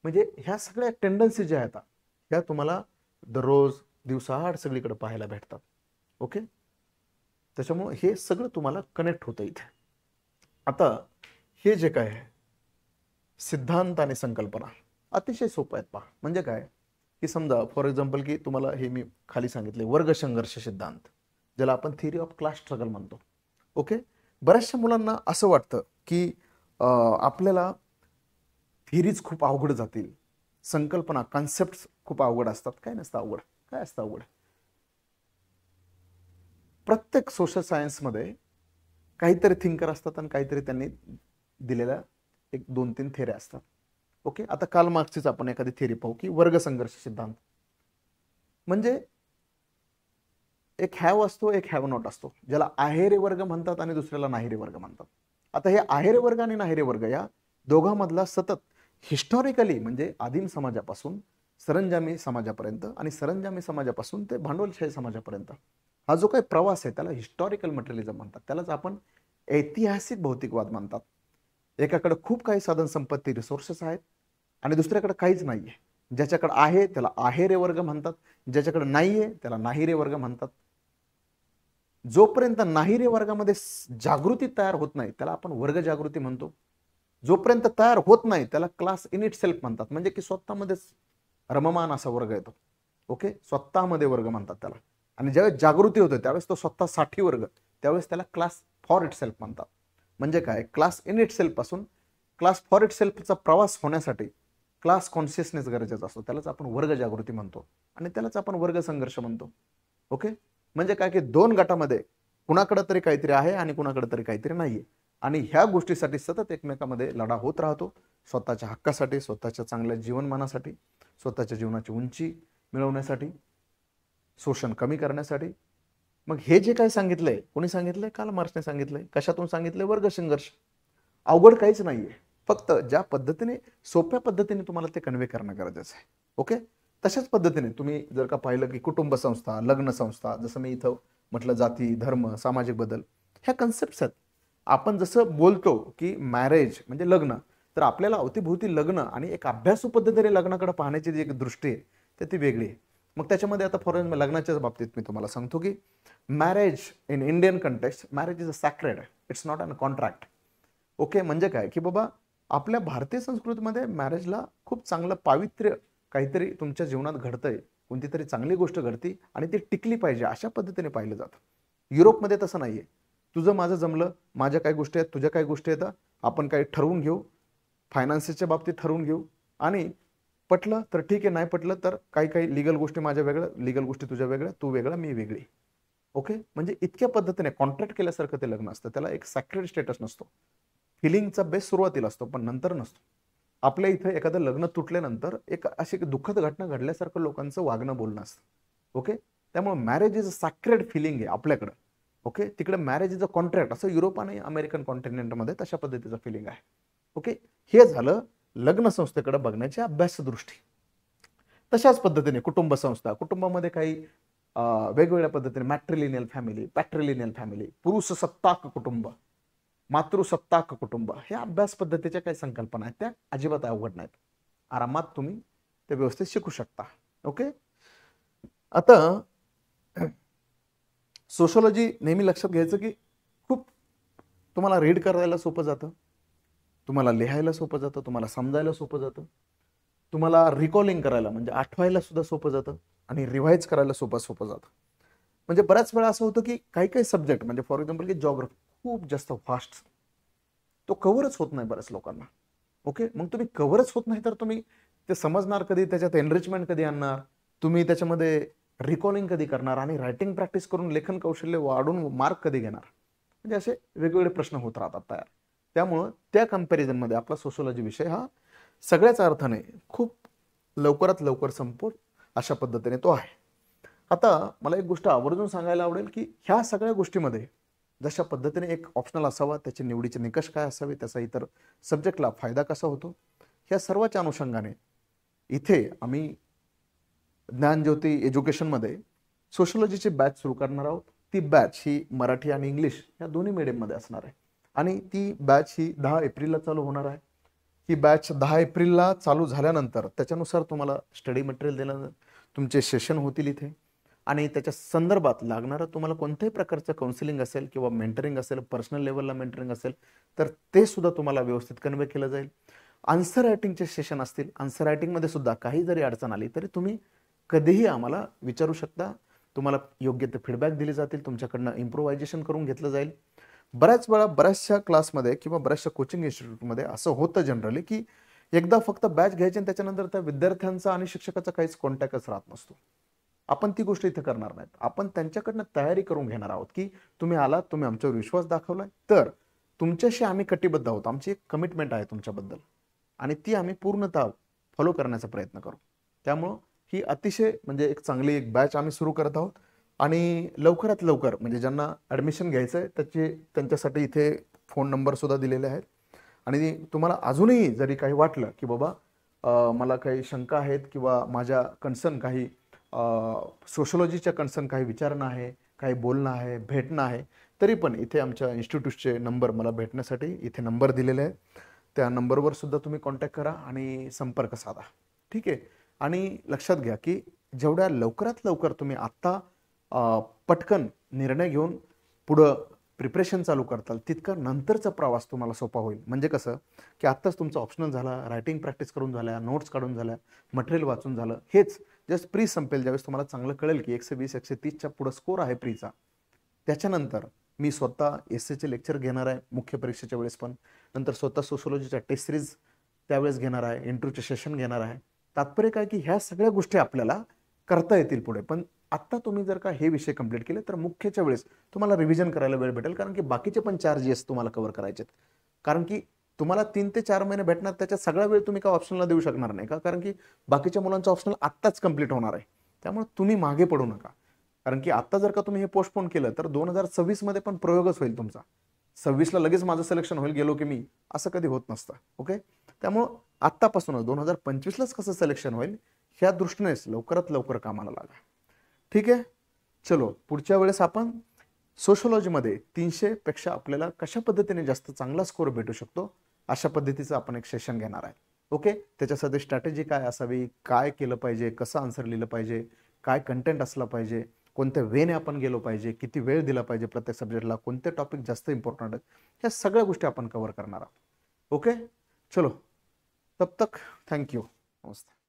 म्हणजे ह्या सगळ्या टेंडन्सी ज्या आहेत ह्या तुम्हाला दररोज दिवसाआड सगळीकडे पाहायला भेटतात. ओके, त्याच्यामुळे हे सगळं तुम्हाला कनेक्ट होतं इथे. आता हे जे काय आहे सिद्धांत आणि संकल्पना अतिशय सोपं आहेत पहा. म्हणजे काय की समजा फॉर एक्झाम्पल की तुम्हाला हे मी खाली सांगितले वर्ग संघर्ष सिद्धांत, ज्याला आपण थिअरी ऑफ क्लास स्ट्रगल म्हणतो. ओके, बऱ्याचशा मुलांना असं वाटतं की आपल्याला थिअरीज खूप अवघड जातील, संकल्पना कॉन्सेप्ट खूप अवघड असतात. काय नसतं अवघड, काय असतं अवघड. प्रत्येक सोशल सायन्समध्ये काहीतरी थिंकर असतात आणि काहीतरी त्यांनी दिलेल्या 1-2-3 थिअरी असतात. ओके, आता कार्ल मार्क्सचीच आपण एखादी थिअरी पाहू की वर्ग संघर्ष सिद्धांत. म्हणजे एक हॅव असतो, एक हॅव नॉट असतो, ज्याला आहेरे वर्ग म्हणतात आणि दुसऱ्याला नाहीरे वर्ग म्हणतात. आता हे आहेरे वर्ग आणि नाहीरे वर्ग या दोघांमधला सतत हिस्टॉरिकली म्हणजे आदिम समाजापासून सरंजामी समाजापर्यंत आणि सरंजामी समाजापासून ते भांडवलशाही समाजापर्यंत हा जो काही प्रवास आहे त्याला हिस्टॉरिकल मटेरियलिझम म्हणतात. त्यालाच आपण ऐतिहासिक भौतिकवाद म्हणतात. एकाकडे खूप काही साधन संपत्ती रिसोर्सेस आहेत आणि दुसऱ्याकडे काहीच नाहीये. ज्याच्याकडे आहे त्याला आहेरे वर्ग म्हणतात, ज्याच्याकडे नाहीये त्याला नाहीरे वर्ग म्हणतात. जोपर्यंत नाहीरे वर्गामध्ये जागृती तयार होत नाही त्याला आपण वर्ग जागृती म्हणतो. जोपर्यंत तयार होत नाही त्याला क्लास इन इट सेल्फ म्हणतात. म्हणजे की स्वतःमध्येच रममान असा वर्ग येतो. ओके, स्वतःमध्ये वर्ग म्हणतात त्याला. आणि ज्यावेळेस जागृती होते त्यावेळेस तो स्वतःसाठी वर्ग, त्यावेळेस त्याला क्लास फॉर इट सेल्फ म्हणतात. म्हणजे काय, क्लास इन इट सेल्फ पासून क्लास फॉर इट सेल्फचा प्रवास होण्यासाठी क्लास कॉन्शियसनेस गरजेचा असतो. त्यालाच आपण वर्ग जागृती म्हणतो आणि त्यालाच आपण वर्ग संघर्ष म्हणतो. ओके, म्हणजे काय की दोन गटामध्ये कुणाकडे तरी काहीतरी आहे आणि कुणाकडे तरी काहीतरी नाहीये आणि ह्या गोष्टीसाठी सतत एकमेकांमध्ये लढा होत राहतो. स्वतःच्या हक्कासाठी, स्वतःच्या चांगल्या जीवनमानासाठी, स्वतःच्या जीवनाची उंची मिळवण्यासाठी, शोषण कमी करण्यासाठी. मग हे जे काही सांगितलंय, कोणी सांगितलंय? कार्ल मार्क्सने सांगितलंय. कशातून सांगितलंय? वर्ग संघर्ष. अवघड काहीच नाहीये, फक्त ज्या पद्धतीने सोप्या पद्धतीने तुम्हाला ते कन्वे करणं गरजेचं आहे. ओके, तशाच पद्धतीने तुम्ही जर का पाहिलं की कुटुंब संस्था, लग्न संस्था, जसं मी इथं म्हटलं जाती, धर्म, सामाजिक बदल, ह्या कन्सेप्ट्स आहेत. आपण जसं बोलतो की मॅरेज म्हणजे लग्न, तर आपल्याला अवतीभोवती लग्न आणि एक अभ्यासू पद्धतीने लग्नाकडे पाहण्याची जी एक दृष्टी आहे तर ती वेगळी आहे. मग त्याच्यामध्ये आता फॉर एक्झाम्पल लग्नाच्याच बाबतीत मी तुम्हाला सांगतो की marriage in Indian context, marriage is a sacred, it's not an contract. Okay, म्हणजे काय की बाबा आपल्या भारतीय संस्कृतीमध्ये मॅरेजला खूप चांगलं पावित्र्य, काहीतरी तुमच्या जीवनात घडतंय, कोणती तरी चांगली गोष्ट घडती आणि ती टिकली पाहिजे अशा पद्धतीने पाहिलं जातं. युरोपमध्ये तसं नाहीये. तुझं माझं जमलं, माझ्या काही गोष्टी आहेत, तुझ्या काही गोष्टी आहेत, आपण काही ठरवून घेऊ, फायनान्सेसच्या बाबतीत ठरवून घेऊ आणि पटलं तर ठीक आहे, नाही पटलं तर काही काही लिगल गोष्टी माझ्या वेगळ्या, लिगल गोष्टी तुझ्या वेगळ्या, तू वेगळा मी वेगळी. ओके, म्हणजे इतक्या पद्धतीने कॉन्ट्रॅक्ट केल्यासारखं ते लग्न असतं. त्याला एक सॅक्रेड स्टेटस नसतो. फिलिंगचा बेस सुरुवातीला असतो पण नंतर नसतो. आपल्या इथे एखादं लग्न तुटल्यानंतर एक अशी दुःखद घटना घडल्यासारखं लोकांचं वागणं बोलणं असतं. ओके, त्यामुळे marriage is a sacred feeling आहे आपल्याकडं. ओके, तिकडे मॅरेज इज अ कॉन्ट्रॅक्ट, असं युरोप आणि अमेरिकन कॉन्टिनेंटमध्ये तशा पद्धतीचं फिलिंग आहे. ओके, हे झालं लग्न संस्थेकडे बघण्याची अभ्यास दृष्टी. तशाच पद्धतीने कुटुंब संस्था, कुटुंबामध्ये काही वेगवेगळ्या पद्धतीने मॅट्रिलिनियल फॅमिली, पॅट्रिलिनियल फॅमिली, पुरुषसत्ताक कुटुंब, मातृसत्ताक कुटुंब, हे अभ्यास पद्धतीच्या काही संकल्पना आहेत, त्या अजिबात अवघड नाहीत. आरामात तुम्ही ते व्यवस्थित शिकू शकता. ओके, आता सोशॉलॉजी नेहमी लक्षात घ्यायचं की खूप तुम्हाला रीड करायला सोपं जातं, तुम्हाला लिहायला सोपं जातं, तुम्हाला समजायला सोपं जातं, तुम्हाला रिकॉलिंग करायला म्हणजे आठवायला सुद्धा सोपं जातं आणि रिवाइज करायला सोपं जातं. म्हणजे बऱ्याच वेळा असं होतं की काही काही सब्जेक्ट म्हणजे फॉर एक्झाम्पल की जॉग्राफी खूप जास्त फास्ट, तो कव्हरच होत नाही बऱ्याच लोकांना. ओके, मग तुम्ही कव्हरच होत नाही तर तुम्ही ते समजणार कधी, त्याच्यात एनरिचमेंट कधी आणणार, तुम्ही त्याच्यामध्ये रिकॉलिंग कधी करणार आणि रायटिंग प्रॅक्टिस करून लेखन कौशल्य वाढून मार्क कधी घेणार, म्हणजे असे वेगवेगळे प्रश्न होत राहतात तयार. त्यामुळं त्या कंपॅरिझनमध्ये आपला सोशॉलॉजी विषय हा सगळ्याच अर्थाने खूप लवकरात लवकर संपवून अशा पद्धतीने तो आहे. आता मला एक गोष्ट आवर्जून सांगायला आवडेल की ह्या सगळ्या गोष्टीमध्ये जशा पद्धतीने एक ऑप्शनल असावा, त्याचे निवडीचे निकष काय असावे, त्याचा इतर सब्जेक्टला फायदा कसा होतो, ह्या सर्वाच्या अनुषंगाने इथे आम्ही ज्ञानज्योती एज्युकेशनमध्ये सोशॉलॉजीची बॅच सुरू करणार आहोत. ती बॅच ही मराठी आणि इंग्लिश या दोन्ही मीडियममध्ये असणार आहे आणि ती बॅच ही 10 एप्रिलला चालू होणार आहे. ही बॅच 10 एप्रिलला चालू झाल्यानंतर त्याच्यानुसार तुम्हाला स्टडी मटेरियल दिलं, तुमचे सेशन होतील इथे आणि त्याच्या संदर्भात लागणारं तुम्हाला कोणत्याही प्रकारचं काउन्सिलिंग असेल किंवा मेंटरिंग असेल, पर्सनल लेवलला मेंटरिंग असेल तर ते सुद्धा तुम्हाला व्यवस्थित कन्वे केलं जाईल. आन्सर रायटिंगचे सेशन असतील, आन्सर रायटिंगमध्ये सुद्धा काही जरी अडचण आली तरी तुम्ही कधीही आम्हाला विचारू शकता, तुम्हाला योग्य ते फीडबॅक दिले जातील, तुमच्याकडनं इम्प्रोव्हायझेशन करून घेतलं जाईल. बऱ्याच वेळा बऱ्याचशा क्लासमध्ये किंवा बऱ्याचशा कोचिंग इन्स्टिट्यूटमध्ये असं होतं जनरली की एकदा फक्त बॅच घ्यायची आणि त्याच्यानंतर त्या विद्यार्थ्यांचा आणि शिक्षकाचा काहीच कॉन्टॅक्टच राहत नसतो. आपण ती गोष्ट इथे करणार नाहीत. आपण त्यांच्याकडनं तयारी करून घेणार आहोत की तुम्ही आलात, तुम्ही आमच्यावर विश्वास दाखवलाय तर तुमच्याशी आम्ही कटिबद्ध आहोत, आमची एक कमिटमेंट आहे तुमच्याबद्दल आणि ती आम्ही पूर्णतः फॉलो करण्याचा प्रयत्न करू. त्यामुळं ही अतिशय म्हणजे एक चांगली एक बॅच आम्ही सुरू करत आहोत आणि लवकरात लवकर म्हणजे ज्यांना ॲडमिशन घ्यायचं आहे त्यांच्यासाठी इथे फोन नंबर सुद्धा दिलेले आहेत आणि तुम्हाला अजूनही जरी काही वाटलं की बाबा मला काही शंका आहेत किंवा माझ्या कन्सर्न काही सोशॉलॉजीच्या कन्सर्न काही विचारणं आहे, काही बोलणं आहे, भेटणं आहे, तरी पण इथे आमच्या इन्स्टिट्यूटचे नंबर मला भेटण्यासाठी इथे नंबर दिलेले आहेत. त्या नंबरवर सुद्धा तुम्ही कॉन्टॅक्ट करा आणि संपर्क साधा. ठीक आहे, आणि लक्षात घ्या की जेवढ्या लवकरात लवकर तुम्ही आत्ता पटकन निर्णय घेऊन पुढं प्रिपरेशन चालू करताल तितका नंतरचा प्रवास तुम्हाला सोपा होईल. म्हणजे कसं की आत्ताच तुमचं ऑप्शनल झाला, रायटिंग प्रॅक्टिस करून झाल्या, नोट्स काढून झाल्या, मटेरियल वाचून झालं, हेच जस्ट प्री संपेल ज्यावेळेस तुम्हाला चांगलं कळेल की 120 130च्या पुढं स्कोर आहे प्रीचा, त्याच्यानंतर मी स्वतः एसएचे लेक्चर घेणार आहे मुख्य परीक्षेच्या वेळेस, पण नंतर स्वतः सोशॉलॉजीच्या टेस्ट सिरीज त्यावेळेस घेणार आहे, इंटरव्ह्यूचे सेशन घेणार आहे. तात्पर्य काय की ह्या सगळ्या गोष्टी आपल्याला करता येतील पुढे, पण आत्ता तुम्ही जर का हे विषय कंप्लीट केले तर मुख्यच्या वेळेस तुम्हाला रिव्हिजन करायला वेळ भेटेल, कारण की बाकीचे पण 4 GS तुम्हाला कव्हर करायचे आहेत. कारण की तुम्हाला 3 ते 4 महिने भेटणार, त्याच्यात सगळा वेळ तुम्ही का ऑप्शनला देऊ शकणार नाही का, कारण की बाकीच्या मुलांचं ऑप्शनल आत्ताच कंप्लीट होणार आहे. त्यामुळे तुम्ही मागे पडू नका, कारण की आत्ता जर का तुम्ही हे पोस्टपोन केलं तर 2026 मध्ये पण प्रयोगच होईल तुमचा. 26ला लगेच माझं सिलेक्शन होईल गेलो की मी, असं कधी होत नसतं. ओके, त्यामुळं आत्तापासूनच 2025लाच कसं सिलेक्शन होईल ह्या दृष्टीनेच लवकरात लवकर कामाला लागा. ठीक आहे, चलो पुढच्या वेळेस आपण सोशॉलॉजीमध्ये 300 पेक्षा आपल्याला कशा पद्धतीने जास्त चांगला स्कोर भेटू शकतो अशा पद्धतीचं आपण एक सेशन घेणार आहे. ओके, त्याच्यासाठी स्ट्रॅटेजी काय असावी, काय केलं पाहिजे, कसं आन्सर लिहिलं पाहिजे, काय कंटेंट असलं पाहिजे, कोणत्या वेने आपण गेलो पाहिजे, किती वेळ दिला पाहिजे प्रत्येक सब्जेक्टला, कोणते टॉपिक जास्त इम्पॉर्टंट आहेत, ह्या सगळ्या गोष्टी आपण कव्हर करणार आहोत. ओके, चलो तब तक थँक्यू, नमस्ते.